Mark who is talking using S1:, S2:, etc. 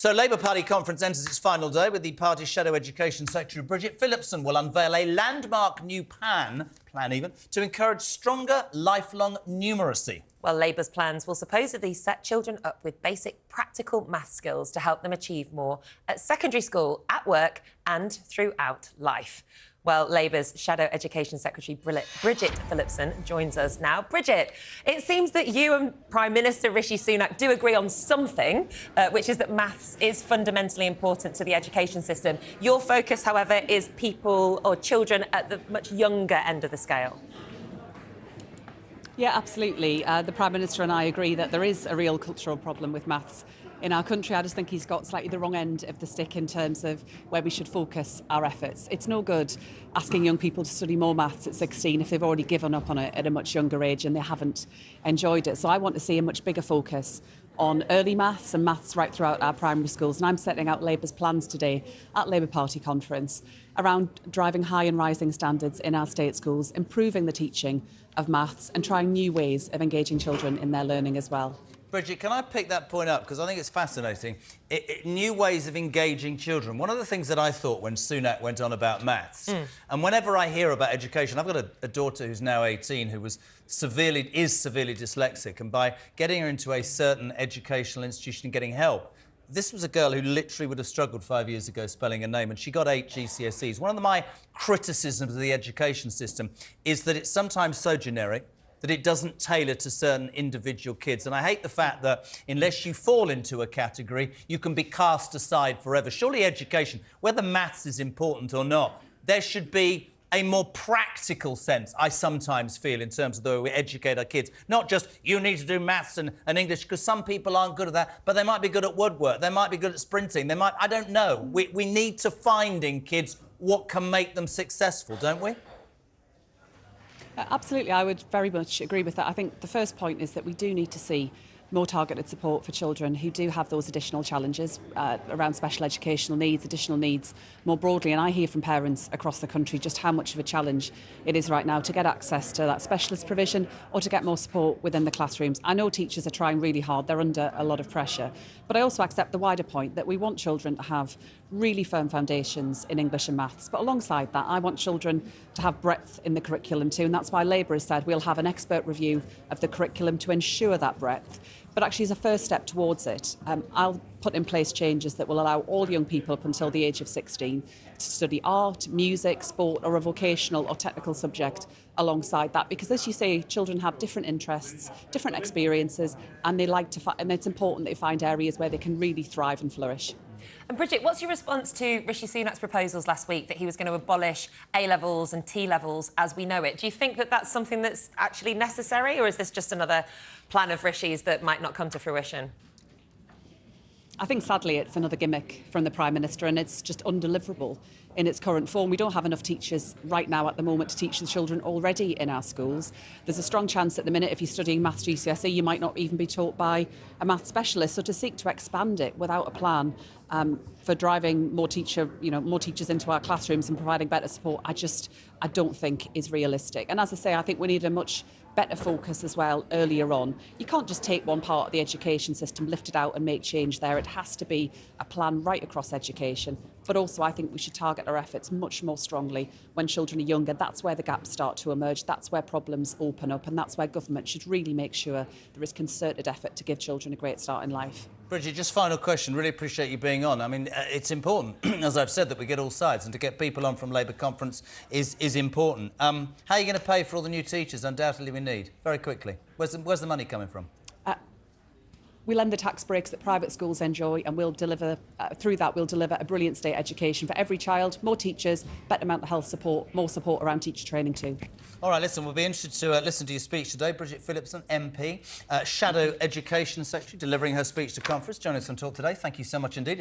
S1: So Labour Party conference enters its final day with the party's Shadow Education Secretary Bridget Phillipson will unveil a landmark new plan to encourage stronger lifelong numeracy.
S2: Well, Labour's plans will supposedly set children up with basic practical math skills to help them achieve more at secondary school, at work and throughout life. Well, Labour's Shadow Education Secretary Bridget Phillipson joins us now. Bridget, it seems that you and Prime Minister Rishi Sunak do agree on something, which is that maths is fundamentally important to the education system. Your focus, however, is people or children at the much younger end of the scale.
S3: Yeah, absolutely. The Prime Minister and I agree that there is a real cultural problem with maths in our country. I just think he's got slightly the wrong end of the stick in terms of where we should focus our efforts. It's no good asking young people to study more maths at 16 if they've already given up on it at a much younger age and they haven't enjoyed it. So I want to see a much bigger focus on early maths and maths right throughout our primary schools. And I'm setting out Labour's plans today at Labour Party conference around driving high and rising standards in our state schools, improving the teaching of maths and trying new ways of engaging children in their learning as well.
S1: Bridget, can I pick that point up? Because I think it's fascinating. New ways of engaging children. One of the things that I thought when Sunak went on about maths, and whenever I hear about education, I've got a daughter who's now 18 who is severely dyslexic, and by getting her into a certain educational institution and getting help, this was a girl who literally would have struggled 5 years ago spelling a name, and she got 8 GCSEs. One of my criticisms of the education system is that it's sometimes so generic that it doesn't tailor to certain individual kids. And I hate the fact that unless you fall into a category, you can be cast aside forever. Surely education, whether maths is important or not, there should be a more practical sense, I sometimes feel, in terms of the way we educate our kids. Not just, you need to do maths and English, because some people aren't good at that, but they might be good at woodwork, they might be good at sprinting, I don't know. We need to find in kids what can make them successful, don't we?
S3: Absolutely, I would very much agree with that. I think the first point is that we do need to see more targeted support for children who do have those additional challenges around special educational needs, additional needs more broadly. And I hear from parents across the country just how much of a challenge it is right now to get access to that specialist provision or to get more support within the classrooms. I know teachers are trying really hard, they're under a lot of pressure, but I also accept the wider point that we want children to have really firm foundations in English and maths. But alongside that, I want children to have breadth in the curriculum too, and that's why Labour has said we'll have an expert review of the curriculum to ensure that breadth. But actually, as a first step towards it, I'll put in place changes that will allow all young people up until the age of 16 to study art, music, sport or a vocational or technical subject alongside that. Because as you say, children have different interests, different experiences, and and it's important they find areas where they can really thrive and flourish.
S2: And Bridget, what's your response to Rishi Sunak's proposals last week that he was going to abolish A-levels and T-levels as we know it? Do you think that that's something that's actually necessary, or is this just another plan of Rishi's that might not come to fruition?
S3: I think, sadly, it's another gimmick from the Prime Minister, and it's just undeliverable in its current form. We don't have enough teachers right now at the moment to teach the children already in our schools. There's a strong chance at the minute, if you're studying maths GCSE, you might not even be taught by a maths specialist. So to seek to expand it without a plan for driving more teachers into our classrooms and providing better support, I don't think is realistic. And as I say, I think we need a much better focus as well earlier on. You can't just take one part of the education system, lift it out and make change there. It has to be a plan right across education. But also I think we should target our efforts much more strongly when children are younger. That's where the gaps start to emerge. That's where problems open up, and that's where government should really make sure there is concerted effort to give children a great start in life.
S1: Bridget, just final question. Really appreciate you being on. I mean, it's important, as I've said, that we get all sides, and to get people on from Labour conference is important. How are you going to pay for all the new teachers undoubtedly we need? Very quickly. Where's the money coming from?
S3: We'll end the tax breaks that private schools enjoy, and we'll deliver, through that, we'll deliver a brilliant state education for every child, more teachers, better mental health support, more support around teacher training too. All
S1: right, listen, we'll be interested to listen to your speech today. Bridget Phillipson, MP, Shadow Education Secretary, delivering her speech to conference. Join us on Talk today. Thank you so much indeed.